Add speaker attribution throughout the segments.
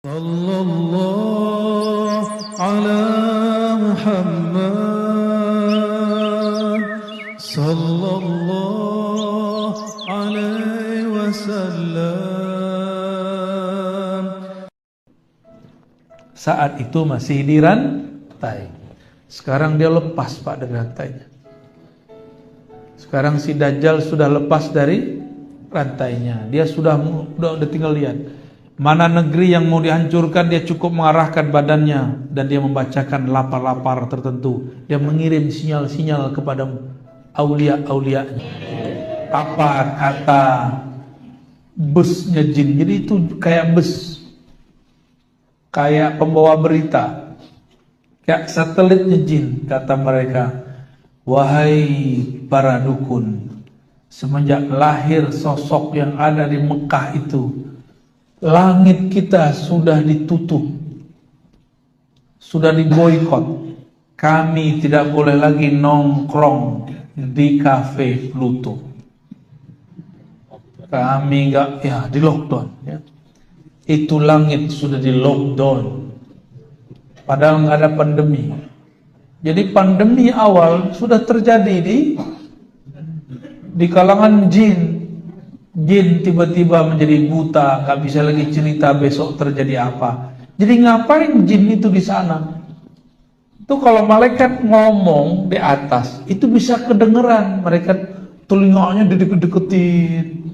Speaker 1: Sallallahu ala Muhammad Sallallahu alaihi wasallam.
Speaker 2: Saat itu masih dirantai. Sekarang dia lepas Pak dari rantainya. Sekarang si Dajjal sudah lepas dari rantainya. Dia sudah tinggal lihat mana negeri yang mau dihancurkan. Dia cukup mengarahkan badannya dan dia membacakan lapar-lapar tertentu. Dia mengirim sinyal-sinyal kepada aulia-aulianya. Apa kata busnya jin? Jadi itu kayak bus, kayak pembawa berita, kayak satelitnya jin. Kata mereka, wahai para dukun, semenjak lahir sosok yang ada di Mekah itu, langit kita sudah ditutup, sudah diboikot. Kami tidak boleh lagi nongkrong di kafe Pluto. Kami enggak, ya, di lockdown, ya. Itu langit sudah di lockdown. Padahal nggak ada pandemi. Jadi pandemi awal sudah terjadi di kalangan jin. Jin tiba-tiba menjadi buta, nggak bisa lagi cerita besok terjadi apa. Jadi ngapain jin itu di sana? Itu kalau malaikat ngomong di atas, itu bisa kedengeran. Mereka telinganya dideket-deketin.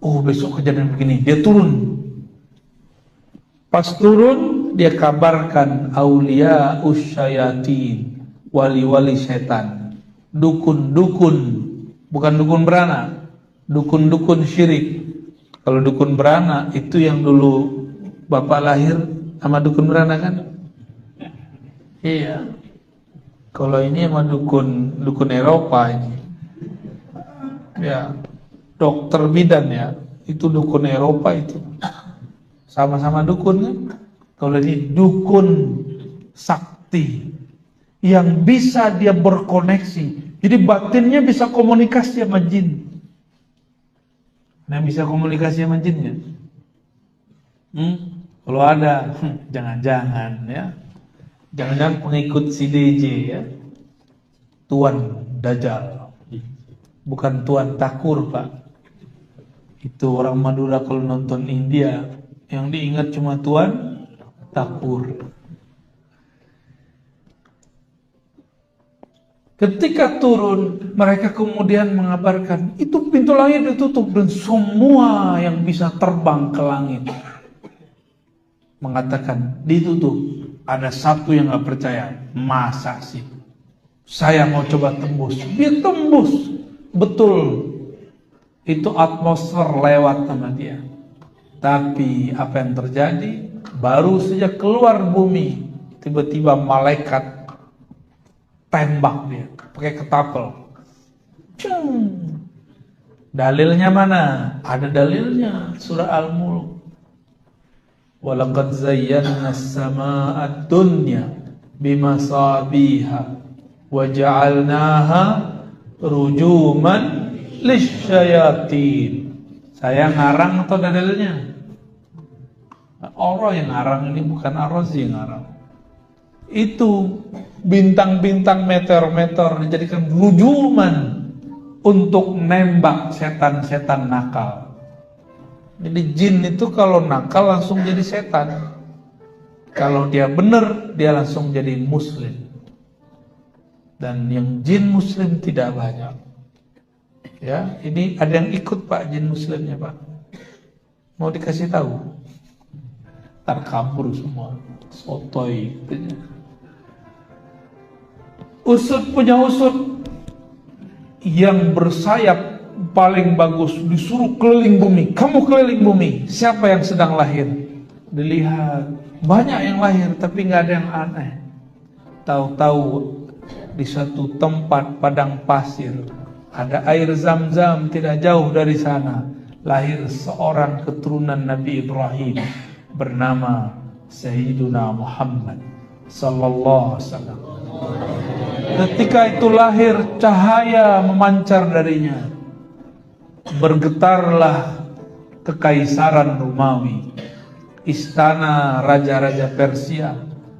Speaker 2: Oh, besok kejadian begini. Dia turun. Pas turun, dia kabarkan aulia usyayatin, wali-wali setan, dukun-dukun, bukan dukun beranak, dukun-dukun syirik. Kalau dukun beranak itu yang dulu bapak lahir sama dukun beranak kan? Iya. Kalau ini sama dukun Eropa ini. Ya, dokter bidan ya, itu dukun Eropa itu. Sama-sama dukun kan? Kalau ini dukun sakti yang bisa dia berkoneksi. Jadi batinnya bisa komunikasi sama jin. Nah, bisa komunikasi sama jinnya. Kalau ada, jangan-jangan ya. Jangan-jangan pengikut si DJ ya. Tuan Dajjal. Bukan Tuan Takur, Pak. Itu orang Madura kalau nonton India, yang diingat cuma Tuan Takur. Ketika turun, mereka kemudian mengabarkan, itu pintu langit ditutup dan semua yang bisa terbang ke langit mengatakan ditutup. Ada satu yang gak percaya, masa sih? Saya mau coba tembus. Dia tembus, betul. Itu atmosfer lewat sama dia. Tapi apa yang terjadi? Baru saja keluar bumi, tiba-tiba malaikat tembak dia pakai ketapel. Dalilnya mana? Ada dalilnya, surah Al-Mulk. Walaqad zayyana as-samaa'a ad-dunya bimasabiha wa ja'alnaha rujuman lisyayatin. Saya ngarang atau ada dalilnya? Allah yang ngarang ini, bukan Ar-Razi yang ngarang. Itu bintang-bintang meteor-meteor dijadikan rujuman untuk nembak setan-setan nakal. Jadi jin itu kalau nakal langsung jadi setan. Kalau dia benar, dia langsung jadi muslim. Dan yang jin muslim tidak banyak. Ya, ini ada yang ikut Pak jin muslimnya Pak. Mau dikasih tahu? Ntar kabur semua, sotoy. Usut punya usut yang bersayap paling bagus disuruh keliling bumi. Kamu keliling bumi. Siapa yang sedang lahir? Dilihat banyak yang lahir, tapi nggak ada yang aneh. Tahu-tahu di satu tempat padang pasir ada air zam-zam tidak jauh dari sana. Lahir seorang keturunan Nabi Ibrahim bernama Sayyiduna Muhammad sallallahu alaihi wasallam. Ketika itu lahir, cahaya memancar darinya. Bergetarlah kekaisaran Romawi. istana raja-raja Persia.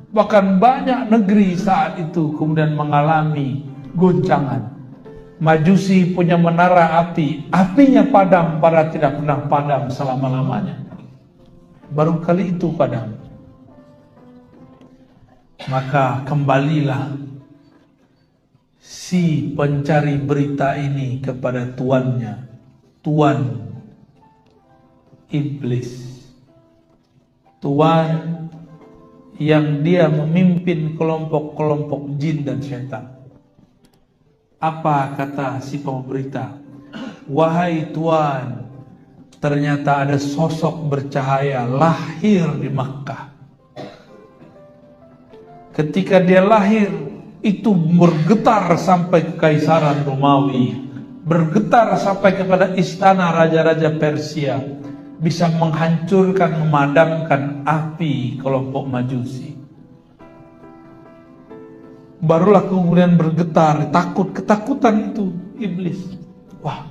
Speaker 2: Bahkan banyak negeri saat itu kemudian mengalami goncangan. Majusi punya menara api, apinya padam pada tidak pernah padam selama-lamanya. Baru kali itu padam. Maka kembalilah si pencari berita ini kepada tuannya, tuan iblis, tuan yang dia memimpin kelompok-kelompok jin dan setan. Apa kata si pemberita? Wahai tuan, ternyata ada sosok bercahaya lahir di Makkah. Ketika dia lahir, itu bergetar sampai ke Kaisaran Romawi, bergetar sampai kepada istana raja-raja Persia, bisa menghancurkan, memadamkan api kelompok Majusi. Barulah kemudian bergetar, ketakutan itu iblis. Wah,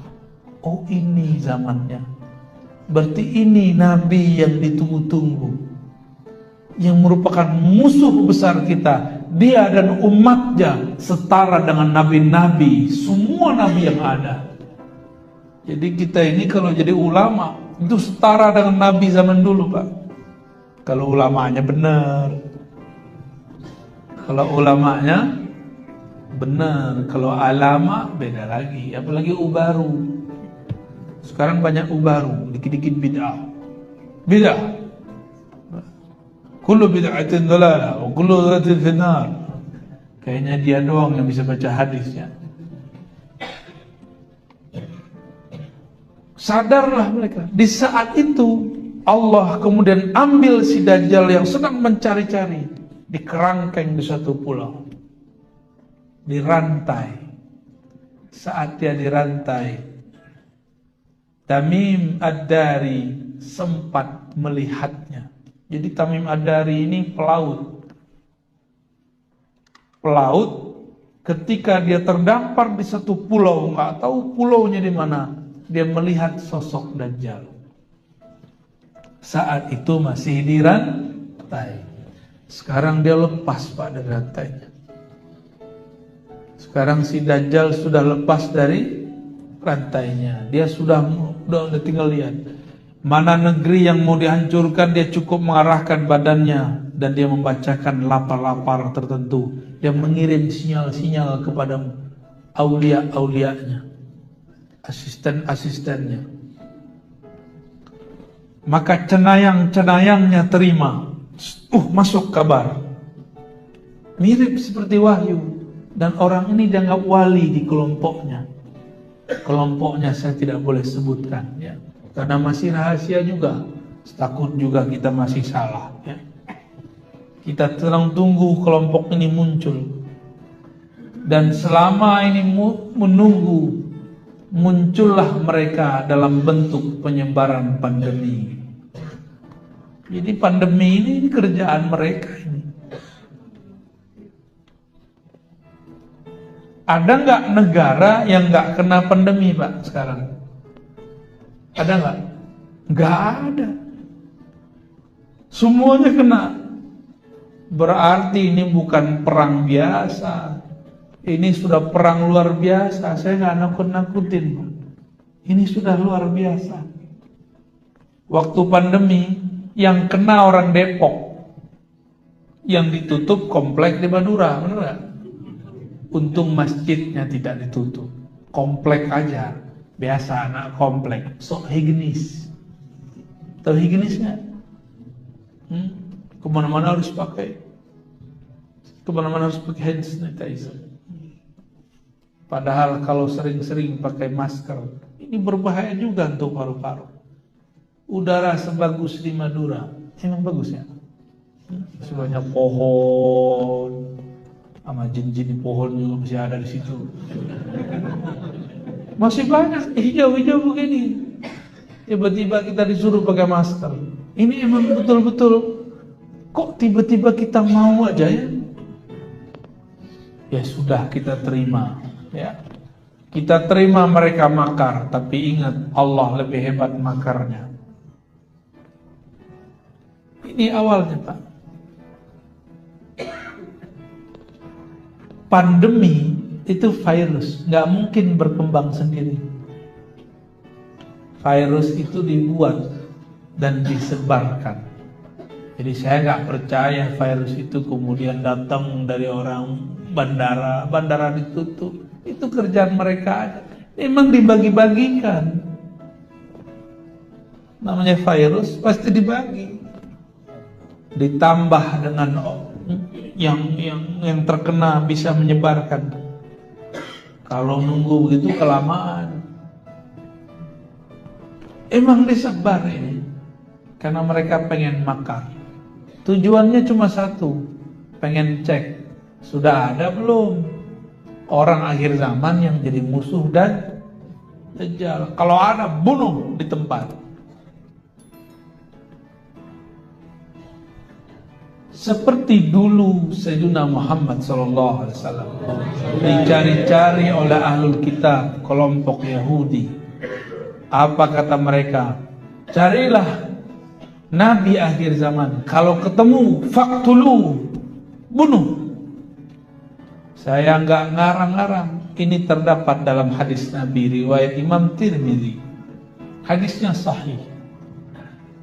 Speaker 2: oh ini zamannya. Berarti ini nabi yang ditunggu-tunggu, yang merupakan musuh besar kita. Dia dan umatnya setara dengan nabi-nabi, semua nabi yang ada. Jadi kita ini kalau jadi ulama itu setara dengan nabi zaman dulu, Pak. Kalau ulamanya benar, kalau ulamanya benar, kalau alama beda lagi. Apalagi ubaru. Sekarang banyak ubaru, dikit-dikit bid'ah. Bid'ah. Kullu bid'atin dhalalah wa kullu dhalatin finnar. Kayaknya dia doang yang bisa baca hadisnya. Sadarlah mereka. Di saat itu Allah kemudian ambil si Dajjal yang sedang mencari-cari, dikerangkeng di satu pulau, dirantai. Saat dia dirantai, Tamim Ad-Dari sempat melihatnya. Jadi Tamim Ad-Dari ini pelaut. Pelaut ketika dia terdampar di satu pulau, nggak tahu pulaunya di mana, dia melihat sosok Dajjal. Saat itu masih dirantai. Sekarang dia lepas, Pak, dari rantainya. Sekarang si Dajjal sudah lepas dari rantainya. Dia sudah tinggal lihat mana negeri yang mau dihancurkan. Dia cukup mengarahkan badannya dan dia membacakan lapar-lapar tertentu. Dia mengirim sinyal-sinyal kepada aulia-aulianya, asisten-asistennya. Maka cenayang-cenayangnya terima. Masuk kabar. Mirip seperti wahyu. Dan orang ini dianggap wali di kelompoknya. Kelompoknya saya tidak boleh sebutkan, ya, karena masih rahasia juga. Takut juga kita masih salah, ya. Kita sedang tunggu kelompok ini muncul. Dan selama ini menunggu, muncullah mereka dalam bentuk penyebaran pandemi. Jadi pandemi ini kerjaan mereka ini. Ada nggak negara yang nggak kena pandemi, Pak, sekarang? Ada nggak? Nggak ada. Semuanya kena. Berarti ini bukan perang biasa. Ini sudah perang luar biasa. Saya nggak nakut-nakutin, Pak. Ini sudah luar biasa. Waktu pandemi, yang kena orang Depok, yang ditutup komplek di Madura, bener nggak? Untung masjidnya tidak ditutup, komplek aja, biasa anak komplek, sok higienis. Tahu higienis nggak? Kemana-mana harus pakai, kemana-mana harus pakai hand sanitizer. Padahal kalau sering-sering pakai masker, ini berbahaya juga untuk paru-paru. Udara sebagus di Madura, emang bagus ya? Sebanyak pohon, sama jin-jin di pohon juga masih ada di situ. Masih banyak hijau-hijau begini. Tiba-tiba kita disuruh pakai masker. Ini emang betul-betul, kok tiba-tiba kita mau aja ya? Ya sudah, kita terima, ya. Kita terima mereka makar, tapi ingat Allah lebih hebat makarnya. Ini awalnya, Pak. Pandemi itu virus, nggak mungkin berkembang sendiri. Virus itu dibuat dan disebarkan. Jadi saya nggak percaya virus itu kemudian datang dari orang bandara ditutup. Itu kerjaan mereka aja. Memang dibagi-bagikan. Namanya virus pasti dibagi. Ditambah dengan yang terkena bisa menyebarkan. Kalau nunggu begitu kelamaan. Emang disebar ini karena mereka pengen makan. Tujuannya cuma satu, pengen cek sudah ada belum orang akhir zaman yang jadi musuh dan dajjal. Kalau ada, bunuh di tempat. Seperti dulu Sayyidina Muhammad SAW dicari-cari oleh ahlul kitab, kelompok Yahudi. Apa kata mereka? Carilah Nabi akhir zaman. Kalau ketemu, faktulu, bunuh. Saya nggak ngarang-ngarang. Ini terdapat dalam hadis Nabi riwayat Imam Tirmidzi. Hadisnya sahih.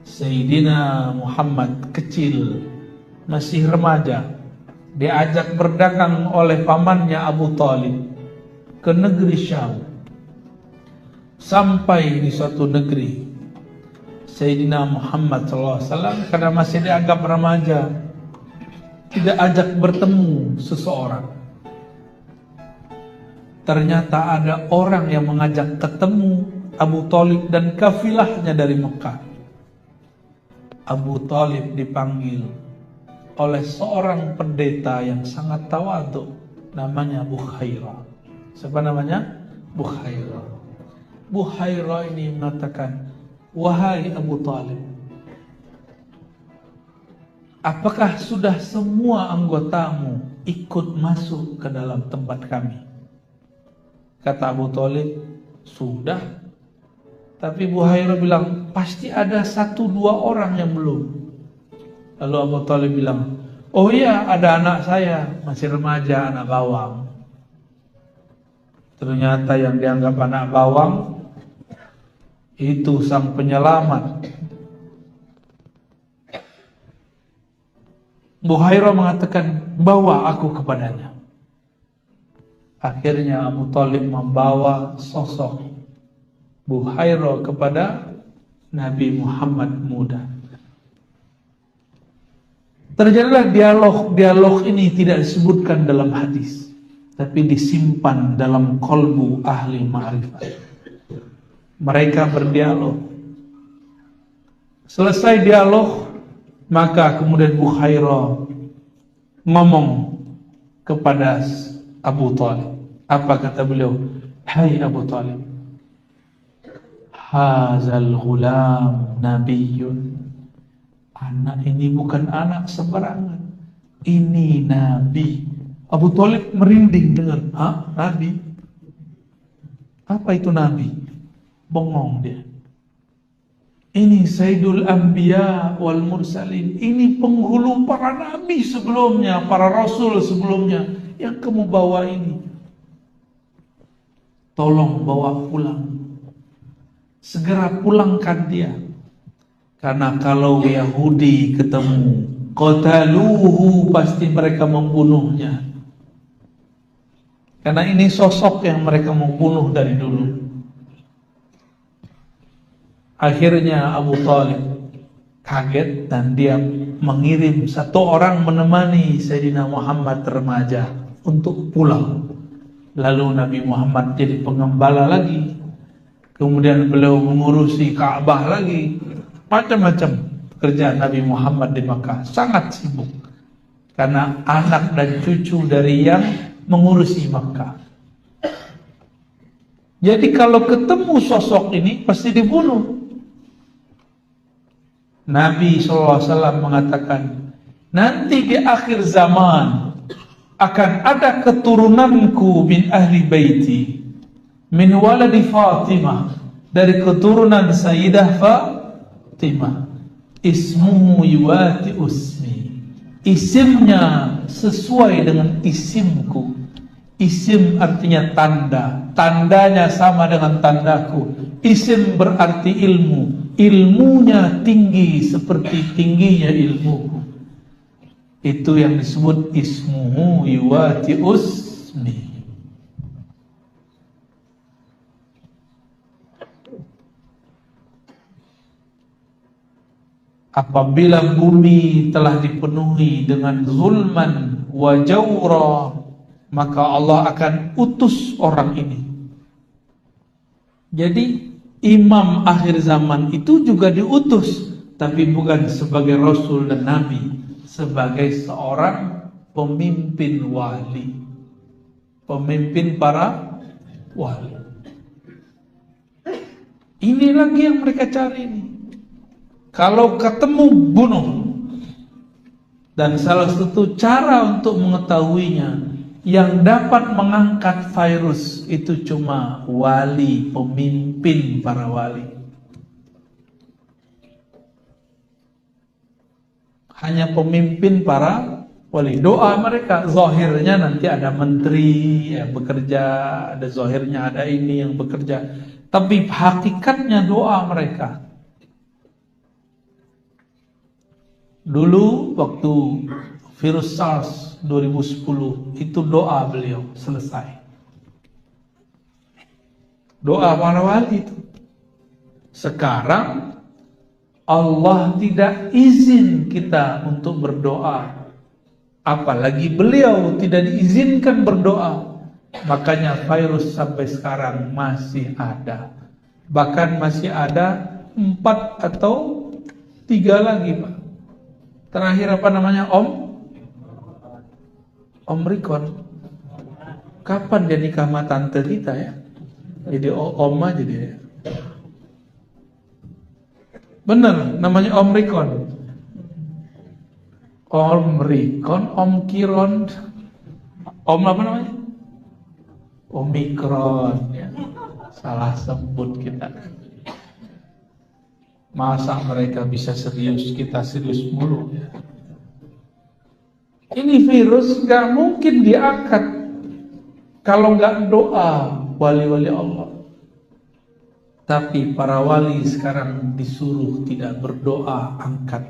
Speaker 2: Sayyidina Muhammad kecil, masih remaja, diajak berdagang oleh pamannya Abu Talib ke negeri Syam. Sampai di suatu negeri, Sayyidina Muhammad SAW karena masih dianggap remaja, tidak ajak bertemu seseorang. Ternyata ada orang yang mengajak ketemu Abu Talib dan kafilahnya dari Mekah. Abu Talib dipanggil oleh seorang pendeta yang sangat tawadhu, namanya Bukhairah. Siapa namanya? Bukhairah. Bukhairah ini mengatakan, wahai Abu Talib, apakah sudah semua anggotamu ikut masuk ke dalam tempat kami? Kata Abu Talib, sudah. Tapi Bukhairah bilang, pasti ada 1-2 orang yang belum. Lalu Abu Talib bilang, oh iya, ada anak saya, masih remaja, anak bawang. Ternyata yang dianggap anak bawang itu sang penyelamat. Bukhairah mengatakan, bawa aku kepadanya. Akhirnya Abu Talib membawa sosok Bukhairah kepada Nabi Muhammad muda. Terjadilah dialog ini tidak disebutkan dalam hadis, tapi disimpan dalam kolbu ahli ma'rifat. Mereka berdialog. Selesai dialog, maka kemudian Bukhairah ngomong kepada Abu Talib. Apa kata beliau? Hai Abu Talib, hazal ghulam nabiyyun. Anak ini bukan anak sembarangan, ini Nabi. Abu Talib merinding dengar, Nabi? Apa itu Nabi? Bengong dia. Ini Sayyidul Anbiya wal Mursalin. Ini penghulu para nabi sebelumnya, para rasul sebelumnya, yang kamu bawa ini. Tolong bawa pulang. Segera pulangkan dia. Karena kalau Yahudi ketemu, qataluhu, pasti mereka membunuhnya. Karena ini sosok yang mereka membunuh dari dulu. Akhirnya Abu Talib kaget dan dia mengirim 1 orang menemani Sayyidina Muhammad remaja untuk pulang. Lalu Nabi Muhammad jadi pengembala lagi. Kemudian beliau mengurusi Ka'bah lagi. Macam-macam pekerjaan Nabi Muhammad di Makkah, sangat sibuk karena anak dan cucu dari yang mengurusi Makkah. Jadi kalau ketemu sosok ini pasti dibunuh. Nabi SAW mengatakan, nanti di akhir zaman akan ada keturunanku min ahli baiti, min waladi Fatimah, dari keturunan Sayyidah Fatimah. ismuhu yuwati usmi, isimnya sesuai dengan isimku. Isim artinya tanda, tandanya sama dengan tandaku. Isim berarti ilmu, ilmunya tinggi seperti tingginya ilmuku. Itu yang disebut ismuhu yuwati usmi. Apabila bumi telah dipenuhi dengan zulman wa jawra, maka Allah akan utus orang ini. Jadi imam akhir zaman itu juga diutus, tapi bukan sebagai rasul dan nabi, sebagai seorang pemimpin wali, pemimpin para wali. Ini lagi yang mereka cari ini. Kalau ketemu, bunuh. Dan salah satu cara untuk mengetahuinya, yang dapat mengangkat virus itu cuma wali, pemimpin para wali. Hanya pemimpin para wali. Doa mereka, zahirnya nanti ada menteri yang bekerja, ada zahirnya ada ini yang bekerja. Tapi hakikatnya doa mereka. Dulu waktu virus SARS 2010 itu doa beliau selesai. Doa para wali itu. Sekarang Allah tidak izin kita untuk berdoa, apalagi beliau tidak diizinkan berdoa. Makanya virus sampai sekarang masih ada. Bahkan masih ada 4 atau 3 lagi, Pak. Terakhir apa namanya? Omikron. Kapan dia nikah sama tante kita ya? Jadi om aja dia. Bener, namanya Omikron. Omikron, Omkiron. Apa namanya? Omikron ya. Salah sebut kita. Masa mereka bisa serius, kita serius mulu. Ini virus gak mungkin diangkat kalau gak doa wali-wali Allah. Tapi para wali sekarang disuruh tidak berdoa, angkat.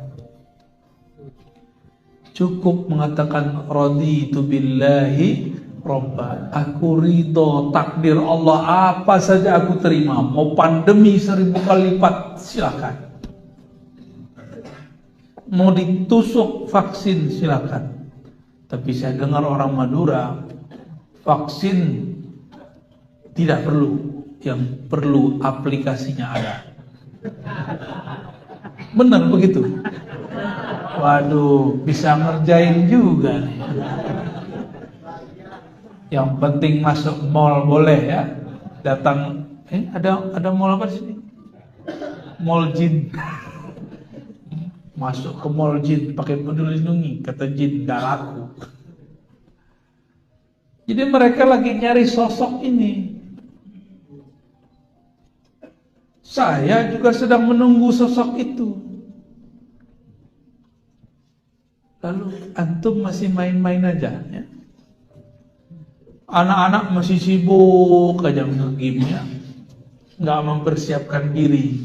Speaker 2: Cukup mengatakan raditu billahi robba, aku ridho takdir Allah, apa saja aku terima. Mau pandemi 1000 kali lipat, silakan. Mau ditusuk vaksin, silakan. Tapi saya dengar orang Madura, vaksin tidak perlu, yang perlu aplikasinya ada. Benar begitu? Waduh, bisa ngerjain juga nih. Yang penting masuk mall boleh ya. Datang, ada mall apa di sini? Mall jin. Masuk ke mall jin pakai peduli lindungi, kata jin gak laku. Jadi mereka lagi nyari sosok ini. Saya juga sedang menunggu sosok itu. Lalu antum masih main-main aja ya. Anak-anak masih sibuk aja nge-game ya. Nggak mempersiapkan diri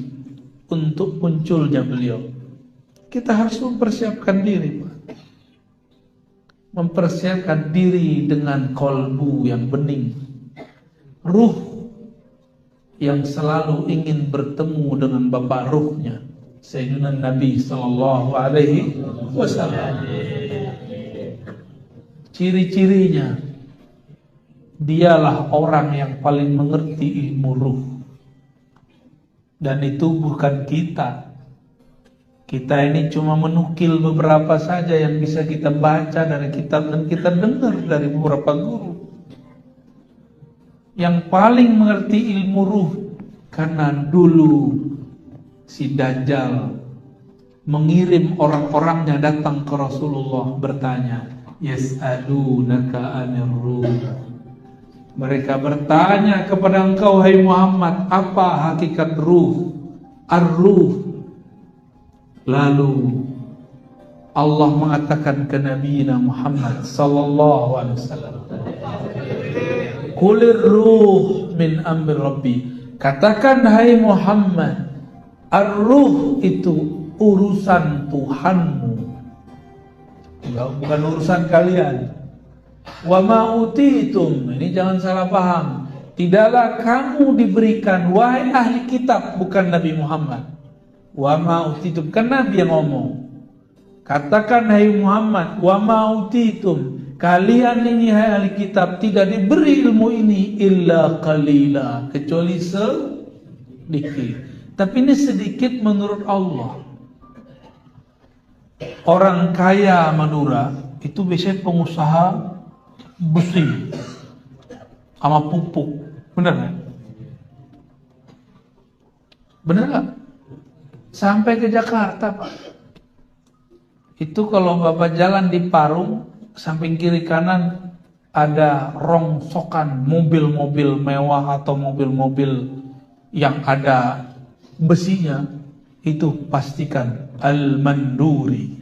Speaker 2: untuk munculnya beliau. Kita harus mempersiapkan diri, Pak. Mempersiapkan diri dengan kolbu yang bening, ruh yang selalu ingin bertemu dengan Bapak ruhnya, Sayyidina Nabi Sallallahu Alaihi Wasallam. Ciri-cirinya, dialah orang yang paling mengerti ilmu ruh. Dan itu bukan kita. Kita ini cuma menukil beberapa saja yang bisa kita baca dari kitab dan kita dengar dari beberapa guru. Yang paling mengerti ilmu ruh, karena dulu si Dajjal mengirim orang-orangnya datang ke Rasulullah bertanya, yas'alunaka 'anir ruh. Mereka bertanya kepada engkau, hai Muhammad, apa hakikat ruh? Ar-ruh Lalu Allah mengatakan ke Nabi Muhammad sallallahu alaihi wasallam, Qulir ruh min amri Rabbi. Katakan hai Muhammad, ar-ruh itu urusan Tuhanmu, bukan urusan kalian. Wa ma utitum, ini jangan salah paham. Tidaklah kamu diberikan, wahai ahli kitab, bukan Nabi Muhammad. Wa ma utitum, kan Nabi yang ngomong. Katakan hai Muhammad, wa ma utitum, kalian ini hai ahli kitab tidak diberi ilmu ini illa qalila, kecuali sedikit. Tapi ini sedikit menurut Allah. Orang kaya Madura itu biasanya pengusaha besi sama pupuk, benar nggak? Benar nggak? Sampai ke Jakarta, Pak. Itu kalau Bapak jalan di Parung, samping kiri kanan ada rongsokan mobil-mobil mewah atau mobil-mobil yang ada besinya, itu pastikan Al-Manduri.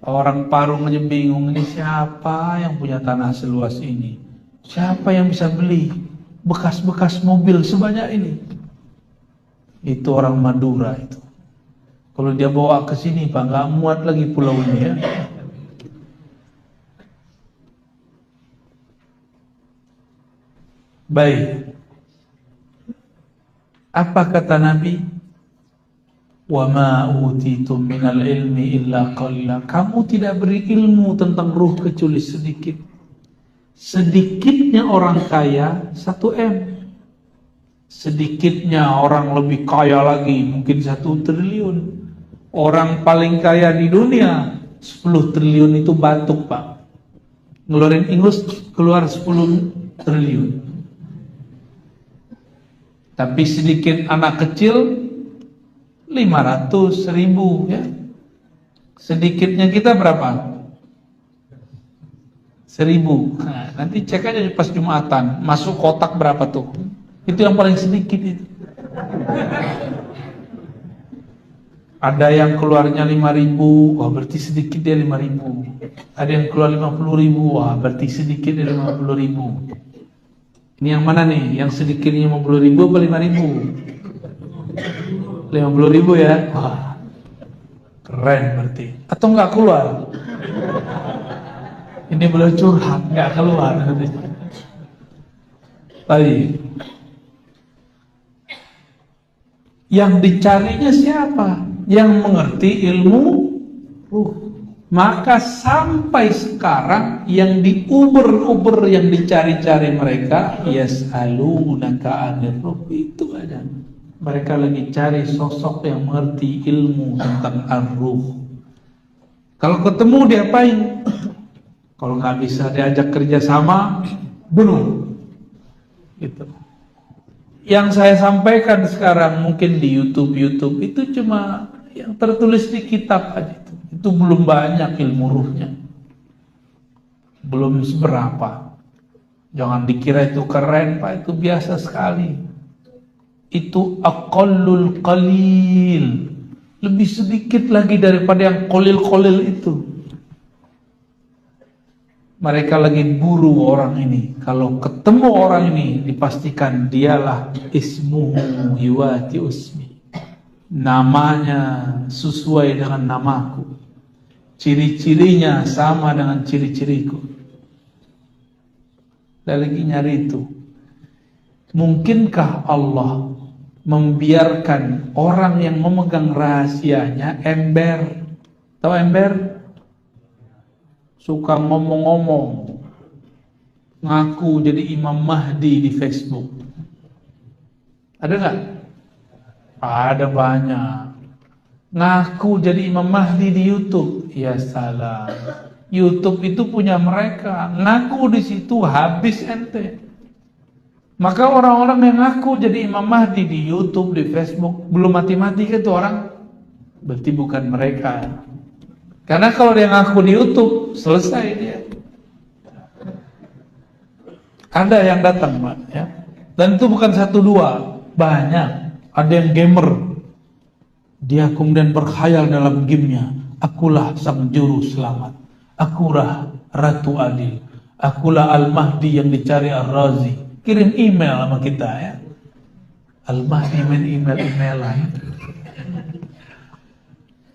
Speaker 2: Orang Parung aja bingung, ini siapa yang punya tanah seluas ini? Siapa yang bisa beli bekas-bekas mobil sebanyak ini? Itu orang Madura itu. Kalau dia bawa ke sini, Pak, nggak muat lagi pulau ini ya. Baik. Apa kata Nabi? Wa ma utitum minal ilmi illa qalila. Kamu tidak beri ilmu tentang ruh kecuali sedikit. Sedikitnya orang kaya 1 M. Sedikitnya orang lebih kaya lagi mungkin 1 triliun. Orang paling kaya di dunia 10 triliun itu batuk, Pak. Ngeluarin ingus keluar 10 triliun. Tapi sedikit anak kecil 500.000 ya. Sedikitnya kita berapa? 1.000. Nah, nanti cek aja pas Jumatan, masuk kotak berapa tuh? Itu yang paling sedikit itu. Ada yang keluarnya 5.000, wah berarti sedikit dia 5.000. Ada yang keluar 50.000, wah berarti sedikit dia 50.000. Ini yang mana nih? Yang sedikitnya 50.000 apa 5.000? 50.000 ya? Wah, keren berarti. Atau nggak keluar? Ini belum curhat, nggak keluar. Baik. Yang dicarinya siapa? Yang mengerti ilmu Maka sampai sekarang yang diuber-uber, yang dicari-cari mereka, yas'alunaka 'anir ruh, itu ada. Mereka lagi cari sosok yang mengerti ilmu tentang ar-ruh. Kalau ketemu diapain? Kalau nggak bisa diajak kerja sama, bunuh. Gitu. Yang saya sampaikan sekarang mungkin di YouTube itu cuma yang tertulis di kitab aja. Itu belum banyak ilmu ruhnya, belum seberapa. Jangan dikira itu keren, Pak, itu biasa sekali. Itu aqallul qalil, lebih sedikit lagi daripada yang qalil-qalil itu. Mereka lagi buru orang ini. Kalau ketemu orang ini, dipastikan dialah ismuhu yuwati usmi, namanya sesuai dengan namaku, ciri-cirinya sama dengan ciri-ciriku. Dan lagi nyari itu. Mungkinkah Allah membiarkan orang yang memegang rahasianya ember? Tahu ember? Suka ngomong-ngomong, ngaku jadi Imam Mahdi di Facebook. Ada nggak? Ada banyak. Ngaku jadi Imam Mahdi di YouTube. Ya salah. YouTube itu punya mereka. Ngaku di situ habis ente. Maka orang-orang yang ngaku jadi Imam Mahdi di YouTube, di Facebook, belum mati-mati kan itu orang, berarti bukan mereka. Karena kalau dia ngaku di YouTube, selesai dia. Ada yang datang, Pak, ya. Dan itu bukan 1 2, banyak. Ada yang gamer, dia kemudian berkhayal dalam gamenya, akulah sang juru selamat, akulah Ratu Adil, akulah Al-Mahdi yang dicari Ar-Razi. Kirim email sama kita ya. Al-Mahdi main email-emailan.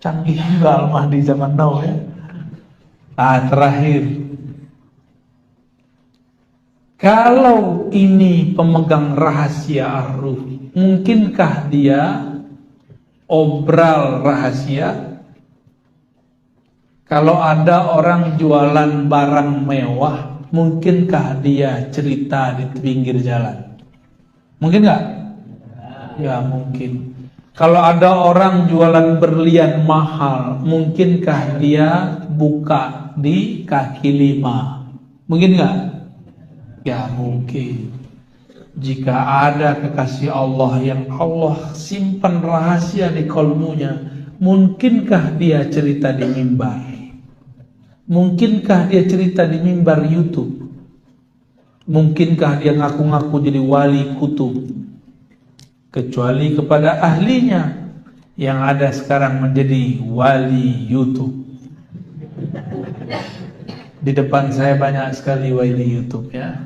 Speaker 2: Canggih juga Al-Mahdi zaman now ya. Terakhir, kalau ini pemegang rahasia ar-ruh, mungkinkah dia obral rahasia? Kalau ada orang jualan barang mewah, mungkinkah dia cerita di pinggir jalan? Mungkin nggak? Ya mungkin. Kalau ada orang jualan berlian mahal, mungkinkah dia buka di kaki lima? Mungkin nggak? Ya mungkin. Jika ada kekasih Allah yang Allah simpan rahasia di kolbunya, mungkinkah dia cerita di mimbar? Mungkinkah dia cerita di mimbar YouTube? Mungkinkah dia ngaku-ngaku jadi wali kutub? Kecuali kepada ahlinya yang ada sekarang menjadi wali YouTube. Di depan saya banyak sekali wali YouTube ya.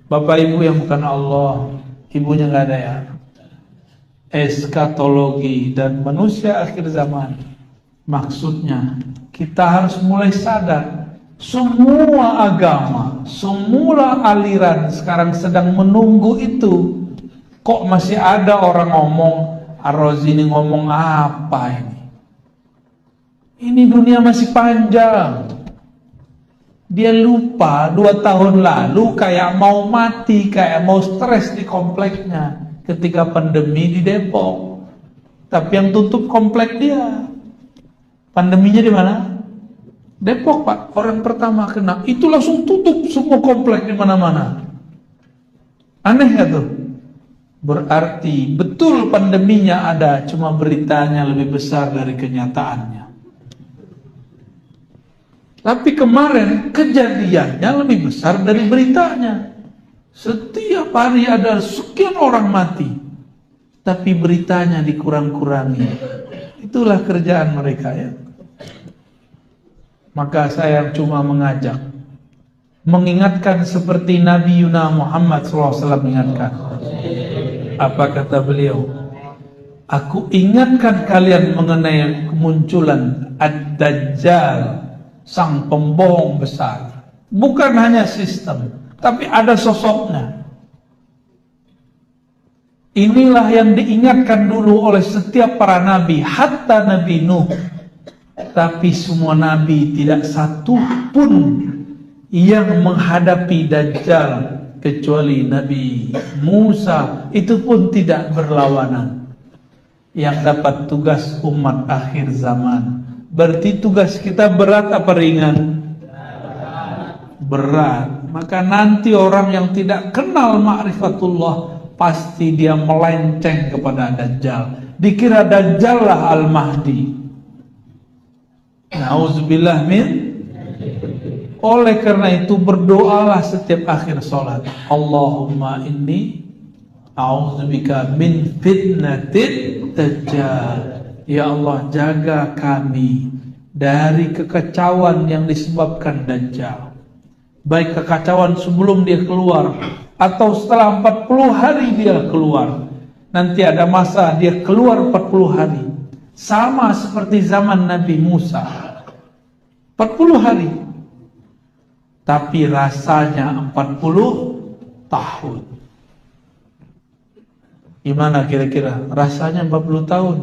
Speaker 2: Bapak ibu yang bukan Allah, ibunya nggak ada ya. Eskatologi dan manusia akhir zaman. Maksudnya kita harus mulai sadar, semua agama, semua aliran sekarang sedang menunggu itu. Kok masih ada orang ngomong, Ar-Razi ini ngomong apa ini? Ini dunia masih panjang. Dia lupa 2 tahun lalu kayak mau mati, kayak mau stres di kompleknya ketika pandemi di Depok. Tapi yang tutup komplek dia. Pandeminya di mana? Depok, Pak. Orang pertama kena. Itu langsung tutup semua komplek di mana-mana. Aneh ya tuh? Berarti betul pandeminya ada, cuma beritanya lebih besar dari kenyataannya. Tapi kemarin kejadiannya lebih besar dari beritanya. Setiap hari ada sekian orang mati, tapi beritanya dikurang-kurangi. Itulah kerjaan mereka ya. Maka saya cuma mengajak, mengingatkan seperti Nabi Yuna Muhammad SAW mengingatkan. Apa kata beliau? Aku ingatkan kalian mengenai kemunculan Ad-Dajjal, sang pembohong besar. Bukan hanya sistem, tapi ada sosoknya. Inilah yang diingatkan dulu oleh setiap para nabi, hatta Nabi Nuh. Tapi semua nabi tidak satu pun yang menghadapi Dajjal kecuali Nabi Musa, itu pun tidak berlawanan. Yang dapat tugas umat akhir zaman. Berarti tugas kita berat apa ringan? Berat. Maka nanti orang yang tidak kenal ma'rifatullah, pasti dia melenceng kepada Dajjal. Dikira Dajjal lah Al-Mahdi. Na'udzubillah min. Oleh karena itu berdoalah setiap akhir sholat. Allahumma inni a'udzubika min fitnatit Dajjal. Ya Allah, jaga kami dari kekacauan yang disebabkan Dajjal. Baik kekacauan sebelum dia keluar atau setelah 40 hari dia keluar. Nanti ada masa dia keluar 40 hari. Sama seperti zaman Nabi Musa. 40 hari. Tapi rasanya 40 tahun. Gimana kira-kira? Rasanya 40 tahun.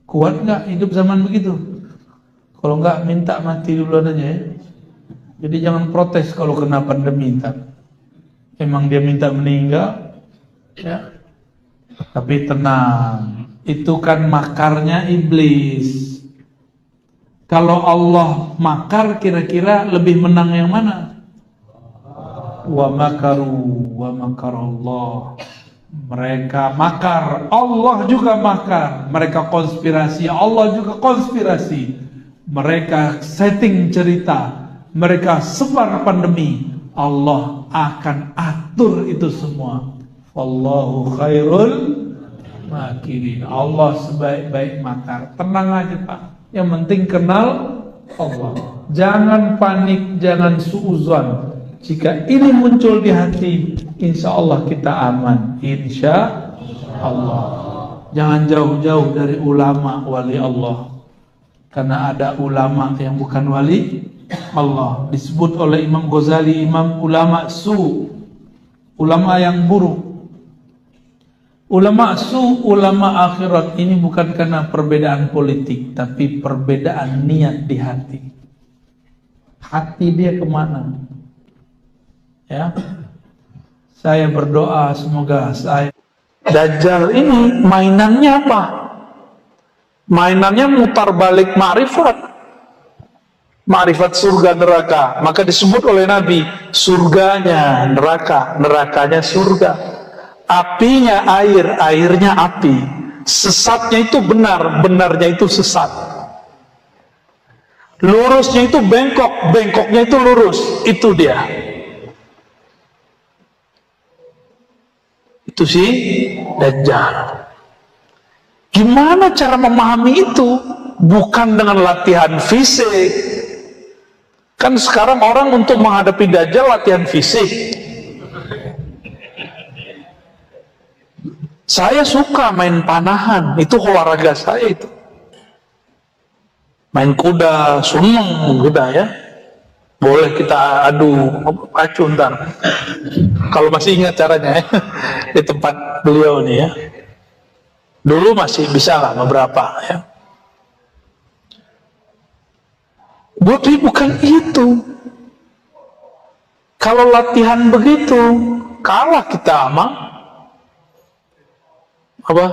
Speaker 2: Kuat nggak hidup zaman begitu? Kalau nggak minta mati duluan aja ya. Jadi jangan protes kalau kena pandemi ntar. Emang dia minta meninggal, ya. Tapi tenang, itu kan makarnya iblis. Kalau Allah makar, kira-kira lebih menang yang mana? Wa makaru wa makarallah. Mereka makar, Allah juga makar. Mereka konspirasi, Allah juga konspirasi. Mereka setting cerita, mereka sebar pandemi, Allah akan atur itu semua. Wallahu khairul makirin. Allah sebaik-baik makar. Tenang aja Pak. Yang penting kenal Allah. Jangan panik, jangan suuzon. Jika ini muncul di hati, insya Allah kita aman. Insya Allah. Jangan jauh-jauh dari ulama wali Allah. Karena ada ulama yang bukan wali Allah. Disebut oleh Imam Ghazali, imam ulama su, ulama yang buruk. Ulama su, ulama akhirat ini bukan karena perbedaan politik, tapi perbedaan niat di hati. Hati dia kemana? Ya, saya berdoa semoga saya. Dajjal ini mainannya apa? Mainannya mutar balik ma'rifat. Ma'rifat surga neraka. Maka disebut oleh Nabi, surganya neraka, nerakanya surga. Apinya air, airnya api. Sesatnya itu benar, benarnya itu sesat. Lurusnya itu bengkok, bengkoknya itu lurus. Itu dia. Itu sih Dajjal. Gimana cara memahami itu? Bukan dengan latihan fisik. Kan sekarang orang untuk menghadapi Dajjal latihan fisik. Saya suka main panahan, itu olahraga saya itu. Main kuda, seneng kuda ya. Boleh kita adu pacu ntar. Kalau masih ingat caranya ya. Di tempat beliau nih ya. Dulu masih bisa lah beberapa ya. Tapi bukan itu. Kalau latihan begitu, kalah kita sama apa?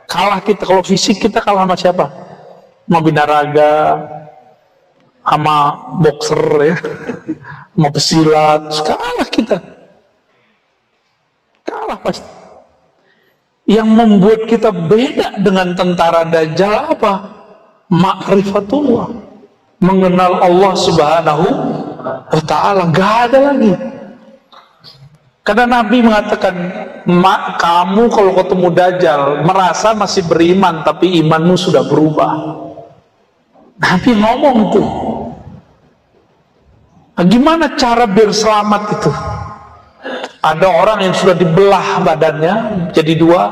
Speaker 2: Kalah kita, kalau fisik kita kalah sama siapa? Sama binaraga, sama boxer ya, sama pesilat, kalah kita. Kalah pasti. Yang membuat kita beda dengan tentara Dajjal apa? Ma'rifatullah, mengenal Allah Subhanahu wa ta'ala. Gak ada lagi. Karena Nabi mengatakan, kamu kalau ketemu Dajjal merasa masih beriman, tapi imanmu sudah berubah. Nabi ngomong itu. Nah, gimana cara biar selamat itu? Ada orang yang sudah dibelah badannya jadi dua,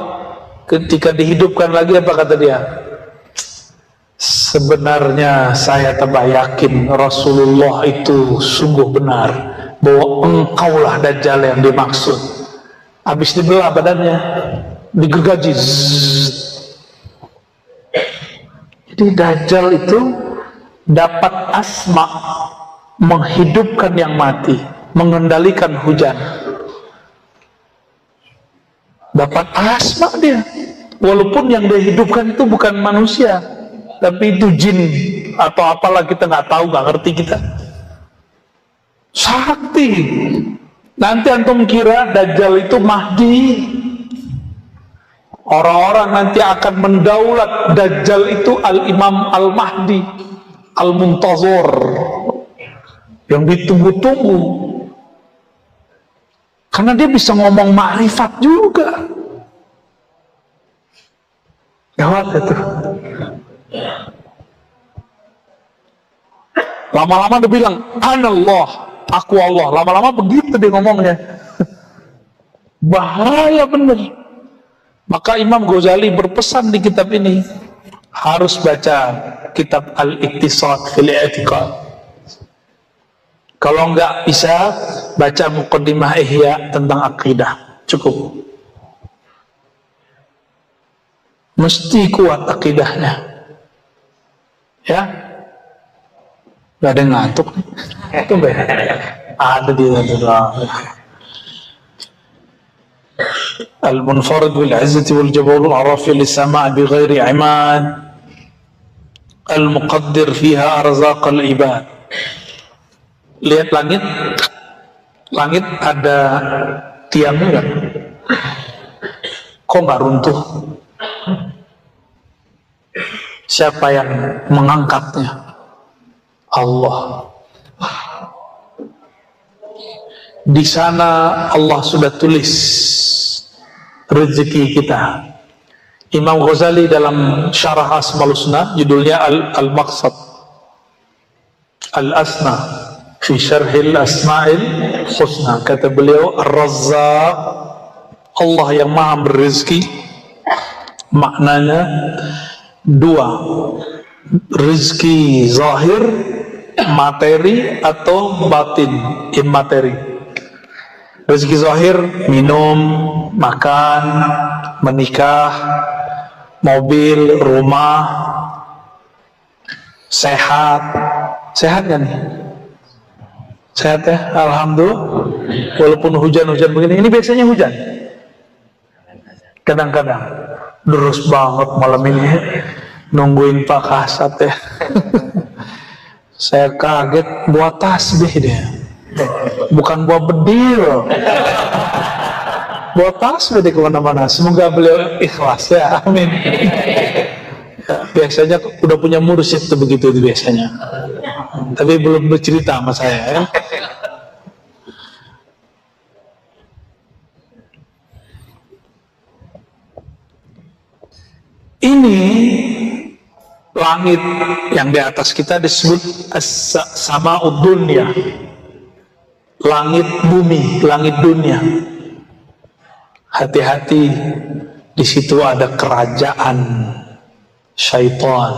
Speaker 2: ketika dihidupkan lagi apa kata dia? Sebenarnya saya tambah yakin Rasulullah itu sungguh benar bahwa engkaulah Dajjal yang dimaksud. Habis dibelah badannya, digergaji. Jadi Dajjal itu dapat asma, menghidupkan yang mati, mengendalikan hujan. Dapat asma dia. Walaupun yang dia hidupkan itu bukan manusia, tapi itu jin atau apalah, kita nggak tahu, nggak ngerti kita. Sakti. Nanti antum kira Dajjal itu Mahdi. Orang-orang nanti akan mendaulat. Dajjal itu Al-Imam Al-Mahdi Al-Muntazor, yang ditunggu-tunggu. Karena dia bisa ngomong ma'rifat juga. Gawat itu. Lama-lama dia bilang, Anallah, aku Allah. Lama-lama begitu dia ngomongnya. Bahaya bener. Maka Imam Ghazali berpesan di kitab ini, harus baca kitab Al-Iqtisad fil I'tiqad. Kalau enggak bisa, baca Muqaddimah Ihya tentang akidah. Cukup. Mesti kuat akidahnya. Ya. Gak ada yang ngantuk. Itu ada di dalam. Al-munfarid bil izzati wal jabarut arafi lis-sama' bi ghairi imad. Al-muqaddir fiha arzaq al-ibad. Lihat langit. Langit ada tiangnya enggak? Kok enggak runtuh? Siapa yang mengangkatnya? Allah. Di sana Allah sudah tulis rezeki kita. Imam Ghazali dalam Syarah Asmaul Husna, judulnya Al-Maqsad Al-Asna fi Syarhil Asma'il Husna, kata beliau, Ar-Razzaq, Allah yang maha berrezeki, maknanya dua, rezeki zahir, materi, atau batin, immateri. Rezeki zahir, minum, makan, menikah, mobil, rumah, sehat. Sehat kan nih? Sehat ya? Alhamdulillah. Walaupun hujan-hujan begini, ini biasanya hujan. Kadang-kadang. Terus banget malam ini. Nungguin Pak Kasat ya. Saya kaget buat tasbih dia. Bukan buat bedil. Buat tasbih di kemana-mana. Semoga beliau ikhlas ya. Amin. Ya, biasanya udah punya mursyid tuh begitu biasanya. Tapi belum bercerita sama saya ya. Ini langit yang di atas kita disebut as-sama'ud dunya. Langit bumi, langit dunia. Hati-hati, di situ ada kerajaan syaitan.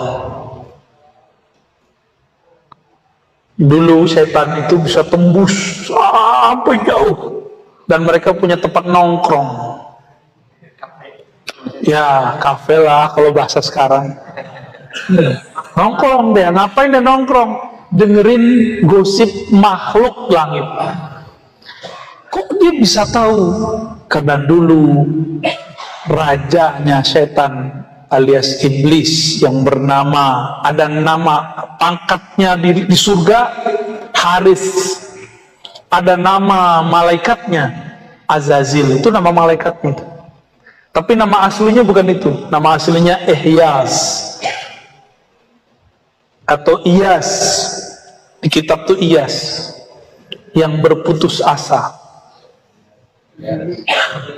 Speaker 2: Dulu syaitan itu bisa tembus sampai jauh, dan mereka punya tempat nongkrong. Ya, kafe lah kalau bahasa sekarang. Nongkrong dia, ngapain dia nongkrong? Dengerin gosip makhluk langit. Kok dia bisa tahu? Karena dulu rajanya setan alias iblis yang bernama, ada nama pangkatnya di surga, Haris. Ada nama malaikatnya, Azazil. Itu nama malaikatnya. Tapi nama aslinya bukan itu. Nama aslinya Ihyas atau Iyas. Di kitab itu Iyas, yang berputus asa.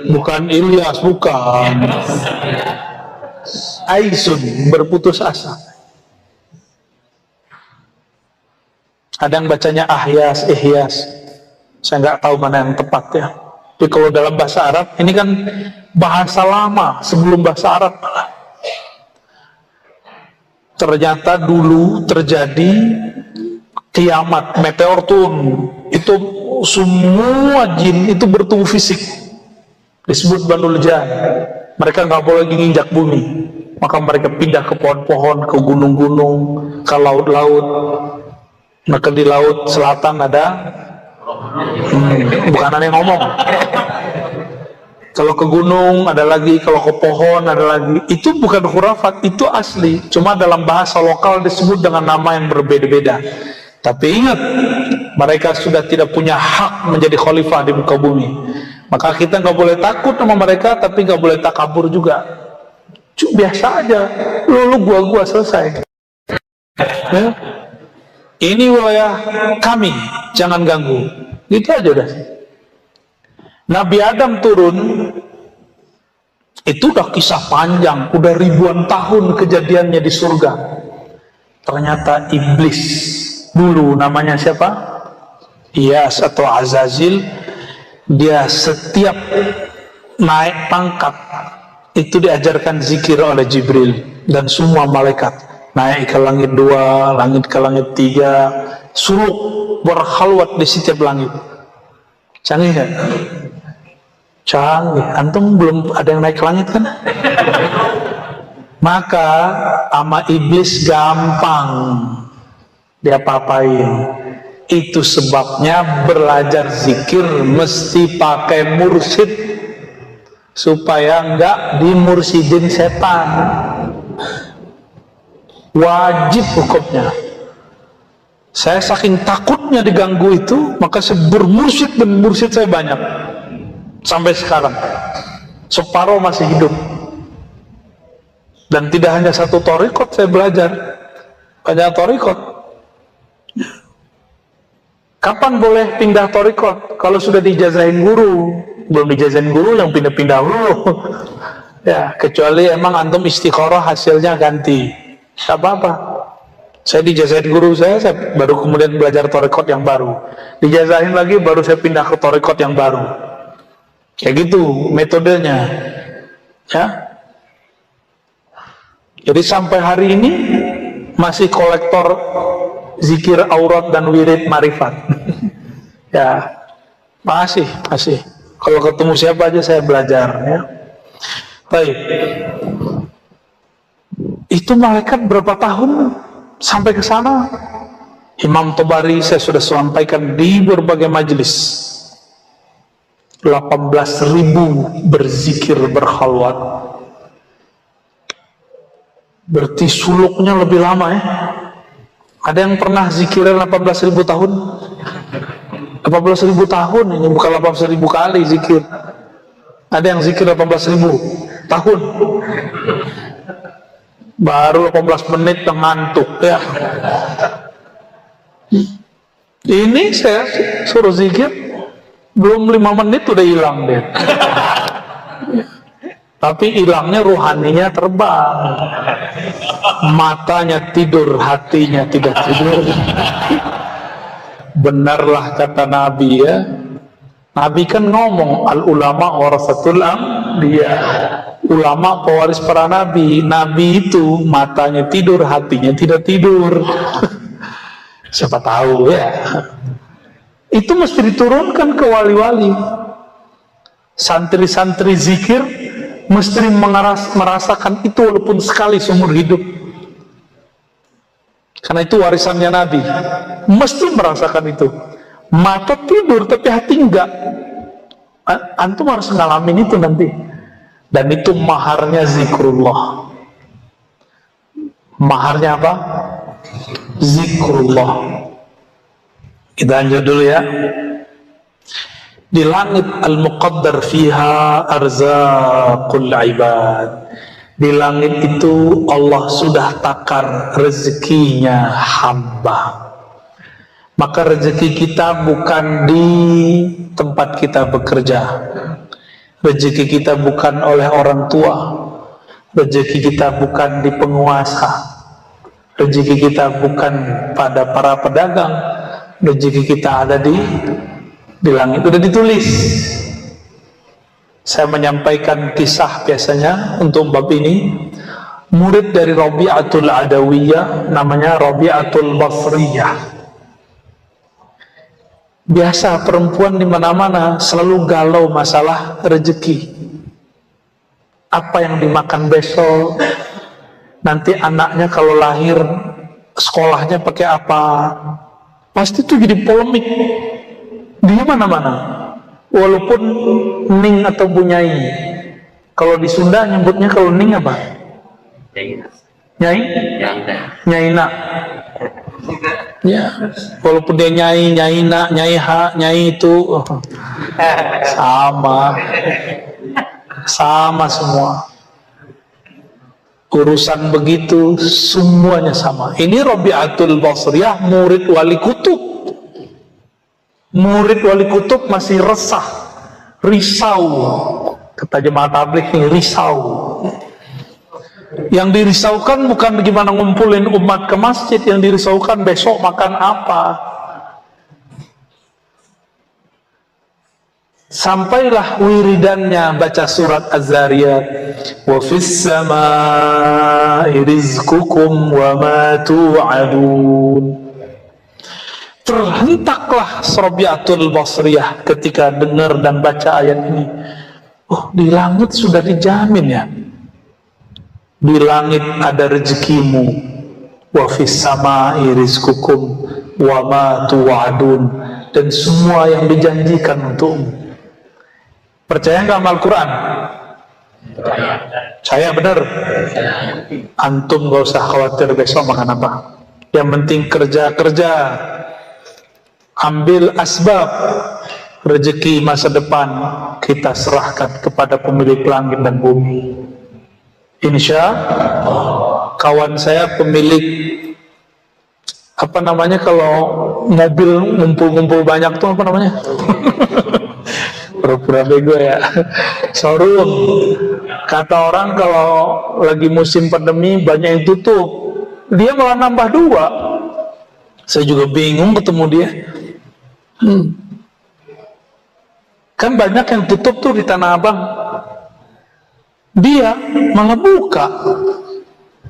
Speaker 2: Bukan Ilyas, bukan. Aisun, berputus asa. Ada yang bacanya Ahyas, Ihyas. Saya nggak tahu mana yang tepat ya. Tapi kalau dalam bahasa Arab, ini kan bahasa lama sebelum bahasa Arab malah. Ternyata dulu terjadi kiamat, meteor turun. Itu semua jin itu bertubuh fisik. Disebut Banul Jan. Mereka nggak boleh lagi nginjak bumi. Maka mereka pindah ke pohon-pohon, ke gunung-gunung, ke laut-laut. Maka di laut selatan ada bukan ada yang ngomong. Kalau ke gunung ada lagi, kalau ke pohon ada lagi. Itu bukan khurafat, itu asli. Cuma dalam bahasa lokal disebut dengan nama yang berbeda-beda. Tapi ingat, mereka sudah tidak punya hak menjadi khalifah di muka bumi. Maka kita nggak boleh takut sama mereka, tapi nggak boleh takabur juga. Biasa aja, lu gua selesai. Ya? Ini wilayah kami, jangan ganggu. Gitu aja udah. Nabi Adam turun, itu udah kisah panjang, udah ribuan tahun kejadiannya di surga. Ternyata iblis dulu namanya siapa? Iyas atau Azazil. Dia setiap naik pangkat itu diajarkan zikir oleh Jibril dan semua malaikat. Naik ke langit 2, langit ke langit 3, suruh berkhalwat di setiap langit. Canggih kan? Canggih. Antum belum ada yang naik ke langit kan? Maka sama iblis gampang dia papain. Itu sebabnya belajar zikir mesti pakai mursyid supaya enggak dimursyidin setan. Wajib hukumnya. Saya saking takutnya diganggu itu, maka saya bermursyid, dan mursyid saya banyak sampai sekarang. Separuh masih hidup. Dan tidak hanya satu thariqat saya belajar, banyak thariqat. Kapan boleh pindah thariqat? Kalau sudah dijazahin guru, belum dijazain guru yang pindah-pindah dulu. Ya, kecuali emang antum istikharah hasilnya ganti, gak apa-apa. Saya dijazain guru saya baru kemudian belajar thariqat yang baru, dijazain lagi baru saya pindah ke thariqat yang baru. Kayak gitu metodenya, ya. Jadi sampai hari ini masih kolektor zikir aurat dan wirid marifat. Ya, masih. Kalau ketemu siapa aja saya belajar, ya. Baik. Itu malaikat berapa tahun sampai ke sana? Imam Tabari saya sudah sampaikan di berbagai majelis. 18.000 berzikir berkhalwat. Berarti suluknya lebih lama, ya. Ada yang pernah zikiran 18.000 tahun? 18.000 tahun, ini bukan 18.000 kali zikir. Ada yang zikir 18.000 tahun. Baru 18 menit ngantuk, ya. Ini saya suruh zikir belum 5 menit udah hilang deh. Tapi hilangnya ruhaninya terbang, matanya tidur, hatinya tidak tidur. Benarlah kata Nabi, ya. Nabi kan ngomong al ulama warasatul anbiya, ulama pewaris para nabi. Nabi itu matanya tidur, hatinya tidak tidur. Siapa tahu, ya. Itu mesti diturunkan ke wali-wali. Santri-santri zikir mesti merasakan itu walaupun sekali seumur hidup. Karena itu warisannya Nabi. Mesti merasakan itu. Mata tidur tapi hati enggak. Antum harus ngalamin itu nanti. Dan itu maharnya zikrullah. Maharnya apa? Zikrullah. Kita lanjut dulu, ya. Di langit al-muqaddar fiha arzaqul ibad. Di langit itu Allah sudah takar rezekinya hamba. Maka rezeki kita bukan di tempat kita bekerja. Rezeki kita bukan oleh orang tua. Rezeki kita bukan di penguasa. Rezeki kita bukan pada para pedagang. Rezeki kita ada di langit. Sudah ditulis. Saya menyampaikan kisah biasanya untuk bab ini. Murid dari Rabi'atul Adawiyah namanya Rabi'atul Basriyah. Biasa perempuan di mana-mana selalu galau masalah rezeki. Apa yang dimakan besok? Nanti anaknya kalau lahir sekolahnya pakai apa? Pasti itu jadi polemik di mana-mana. Walaupun Ning atau Bunyai. Kalau di Sunda nyebutnya kalau Ning apa? Nyai? Nyaina. Ya, walaupun dia nyai, nyaina, nyai ha, nyai itu sama semua. Urusan begitu semuanya sama. Ini Rabi'atul Basriyah, murid wali kutub. Murid wali kutub masih resah, risau. Kata jemaah tabligh ini risau. Yang dirisaukan bukan bagaimana ngumpulin umat ke masjid, yang dirisaukan besok makan apa. Sampailah wiridannya baca surat Az-Zariyat. Wa fis samaa'i rizqukum wa ma tu'adun. Terhentaklah Rabi'atul Basriyah ketika dengar dan baca ayat ini. Oh, di langit sudah dijamin, ya. Di langit ada rezekimu. Wa fis samaa'i rizqukum wa ma tu'adun. Dan semua yang dijanjikan untukmu. Percaya nggak sama Al-Quran? Saya benar. Antum nggak usah khawatir besok makan apa. Yang penting kerja-kerja. Ambil asbab. Rezeki masa depan kita serahkan kepada pemilik langit dan bumi. Insya Allah. Kawan saya pemilik apa namanya kalau mobil ngumpul-ngumpul banyak tuh apa namanya? pura-pura bego ya. Showroom. Kata orang kalau lagi musim pandemi banyak yang tutup, dia malah nambah 2. Saya juga bingung ketemu dia. Kan banyak yang tutup tuh di Tanah Abang, dia malah buka.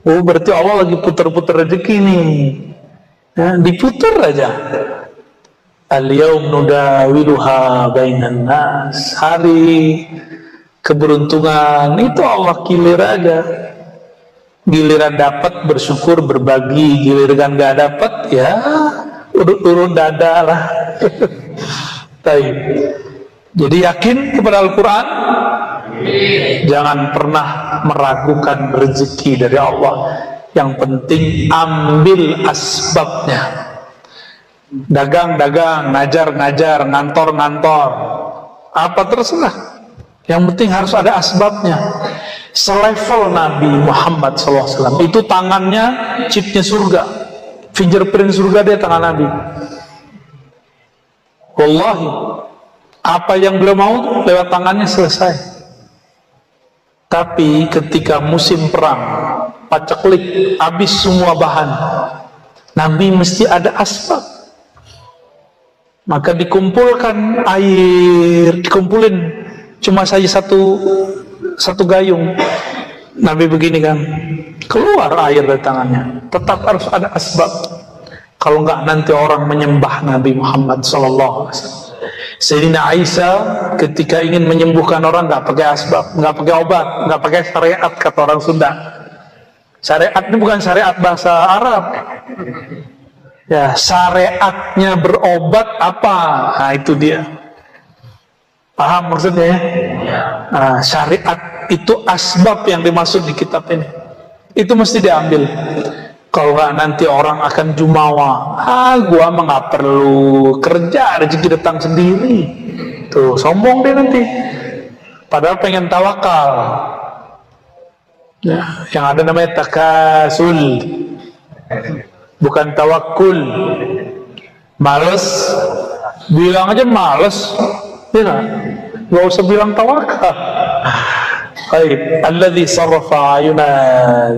Speaker 2: Oh, berarti Allah lagi putar-putar rezeki nih ya, diputar aja. Al-yaum nudawiluha bainan nas. Hari keberuntungan itu Allah kilir aja. Giliran dapat bersyukur berbagi, giliran gak dapat ya urut-urut dada lah. Baik. Jadi yakin kepada Al-Quran, jangan pernah meragukan rezeki dari Allah. Yang penting ambil asbabnya. Dagang-dagang, ngajar-ngajar, ngantor-ngantor, apa terserah. Yang penting harus ada asbabnya. Selevel Nabi Muhammad SAW, itu tangannya chipnya surga, fingerprint surga dia tangan Nabi. Wallahi, apa yang beliau mau lewat tangannya selesai. Tapi ketika musim perang, paceklik, habis semua bahan, Nabi mesti ada asbab. Maka dikumpulkan air, dikumpulin cuma saja satu gayung. Nabi begini kan, keluar air dari tangannya. Tetap harus ada asbab. Kalau enggak nanti orang menyembah Nabi Muhammad SAW. Sayyidina Aisyah ketika ingin menyembuhkan orang nggak pakai asbab, nggak pakai obat, nggak pakai syariat kata orang Sunda. Syariat ini bukan syariat bahasa Arab. Ya, syariatnya berobat apa? Nah, itu dia. Paham maksudnya ya? Nah, syariat itu asbab yang dimaksud di kitab ini. Itu mesti diambil. Kalau nggak nanti orang akan jumawa. Gua mah nggak perlu kerja, rezeki datang sendiri. Tuh, sombong deh nanti. Padahal pengen tawakal. Ya, yang ada namanya takasul. Bukan tawakul. Males, bilang aja males, ya, nggak usah bilang tawakal. Baik, alladzi sarrafa ayuna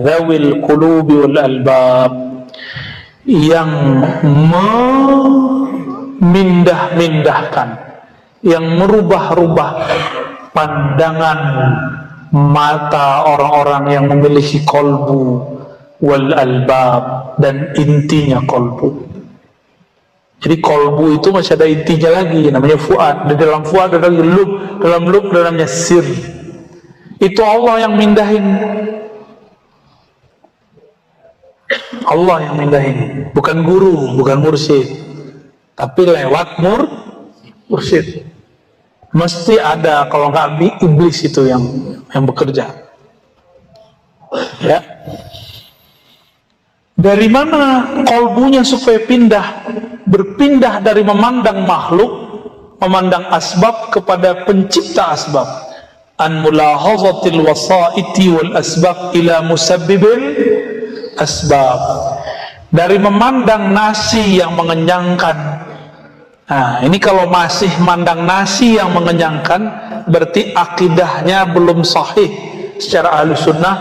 Speaker 2: dzawil qulubi wal albab, yang memindah-mindahkan, yang merubah-rubah pandangan mata orang-orang yang memiliki kolbu wal albab, dan intinya kolbu. Jadi kolbu itu masih ada intinya lagi, namanya fuad. Di dalam fuad ada lagi lub, dalam lub dalamnya sir. Itu Allah yang mindahin. Allah yang mindahin, bukan guru, bukan mursyid, tapi lewat mursyid. Mesti ada, kalau nggak iblis itu yang bekerja. Ya. Dari mana kolbunya supaya berpindah dari memandang makhluk, memandang asbab kepada pencipta asbab. An mulahazatil wasaiti wal asbab ila musabbibil asbab. Dari memandang nasi yang mengenyangkan. Nah, ini kalau masih mandang nasi yang mengenyangkan, berarti akidahnya belum sahih. Secara ahli sunnah,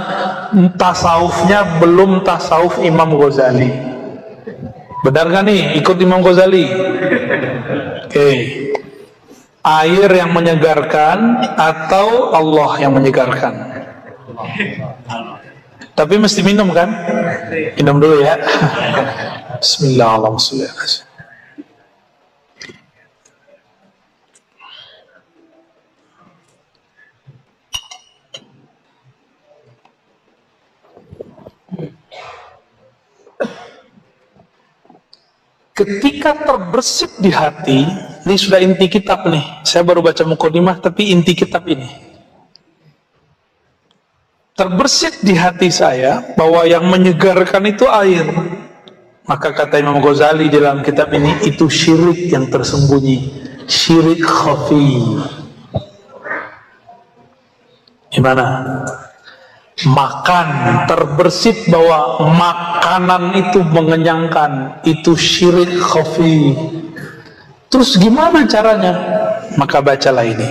Speaker 2: tasawufnya belum tasawuf Imam Ghazali. Benar gak nih ikut Imam Ghazali? Oke. Air yang menyegarkan atau Allah yang menyegarkan? Tapi mesti minum kan? Minum dulu ya. Bismillahirrahmanirrahim. Ketika terbersit di hati, ini sudah inti kitab nih. Saya baru baca mukadimah, tapi inti kitab ini. Terbersit di hati saya bahwa yang menyegarkan itu air. Maka kata Imam Ghazali dalam kitab ini, itu syirik yang tersembunyi, syirik khafi. Gimana? Makan, terbersit bahwa makanan itu mengenyangkan, itu syirik khafi. Terus gimana caranya? Maka bacalah ini.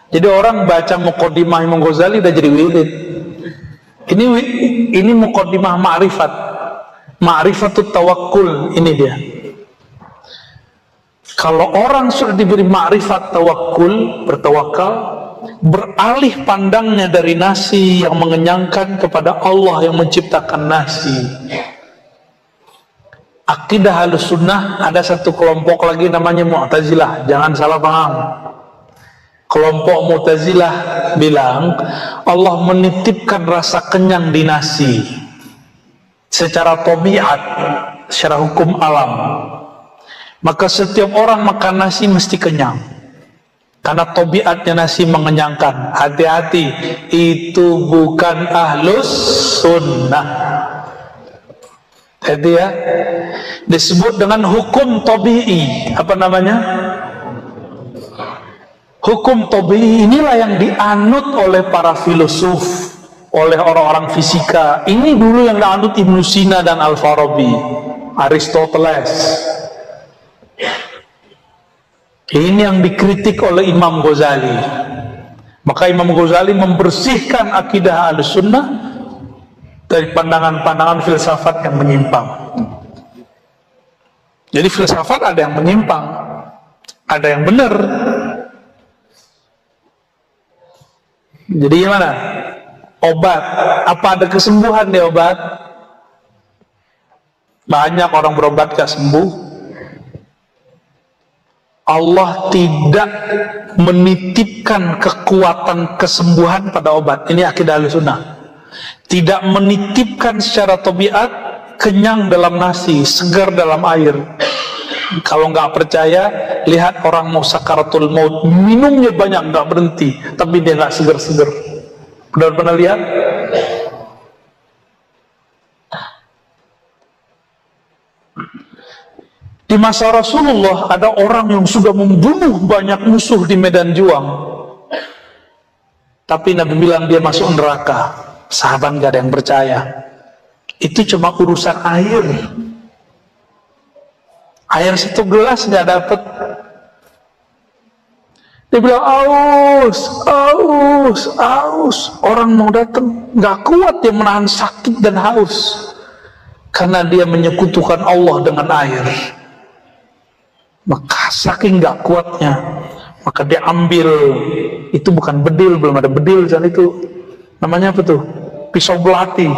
Speaker 3: Jadi orang baca Muqaddimah Imam Ghazali udah jadi wirid. Ini Muqaddimah ma'rifat. Ma'rifatut tawakkul, ini dia. Kalau orang sudah diberi ma'rifat tawakkul, bertawakal, beralih pandangnya dari nasi yang mengenyangkan kepada Allah yang menciptakan nasi. Akidah Ahlussunnah, ada satu kelompok lagi namanya Mu'tazilah, jangan salah paham. Kelompok Mu'tazilah bilang Allah menitipkan rasa kenyang di nasi secara tabiat, secara hukum alam. Maka setiap orang makan nasi mesti kenyang, karena tabiatnya nasi mengenyangkan. Hati-hati, itu bukan Ahlus Sunnah. Jadi ya, disebut dengan hukum tabi'i. Apa namanya? Hukum tabi'i inilah yang dianut oleh para filosof, oleh orang-orang fisika. Ini dulu yang dianut Ibnu Sina dan Al-Farabi, Aristoteles. Ini yang dikritik oleh Imam Ghazali. Maka Imam Ghazali membersihkan akidah Ahlussunnah dari pandangan-pandangan filsafat yang menyimpang. Jadi filsafat ada yang menyimpang, ada yang benar. Jadi gimana? Obat, apa ada kesembuhan di obat? Banyak orang berobat gak sembuh. Allah tidak menitipkan kekuatan kesembuhan pada obat. Ini akidah Ahlussunnah. Tidak menitipkan secara tabiat kenyang dalam nasi, segar dalam air. Kalau nggak percaya, lihat orang mau sakaratul maut, minumnya banyak nggak berhenti, tapi dia nggak segar-segar. Pernah lihat? Di masa Rasulullah ada orang yang sudah membunuh banyak musuh di medan juang, tapi Nabi bilang dia masuk neraka. Sahabat gak ada yang percaya. Itu cuma urusan air. Air satu gelas gak dapet. Dia bilang aus, aus, aus. Orang mau datang gak kuat dia menahan sakit dan haus, karena dia menyekutukan Allah dengan air. Maka saking gak kuatnya, maka dia ambil, itu bukan bedil, belum ada bedil saat itu. Namanya apa tuh? Pisau belati.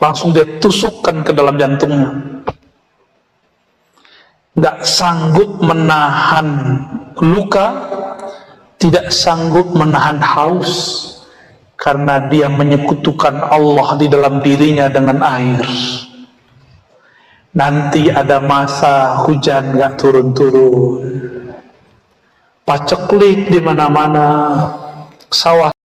Speaker 3: Langsung dia tusukkan ke dalam jantungnya. Gak sanggup menahan luka, tidak sanggup menahan haus, karena dia menyekutukan Allah di dalam dirinya dengan air. Nanti ada masa hujan gak turun-turun, paceklik di mana-mana, sawah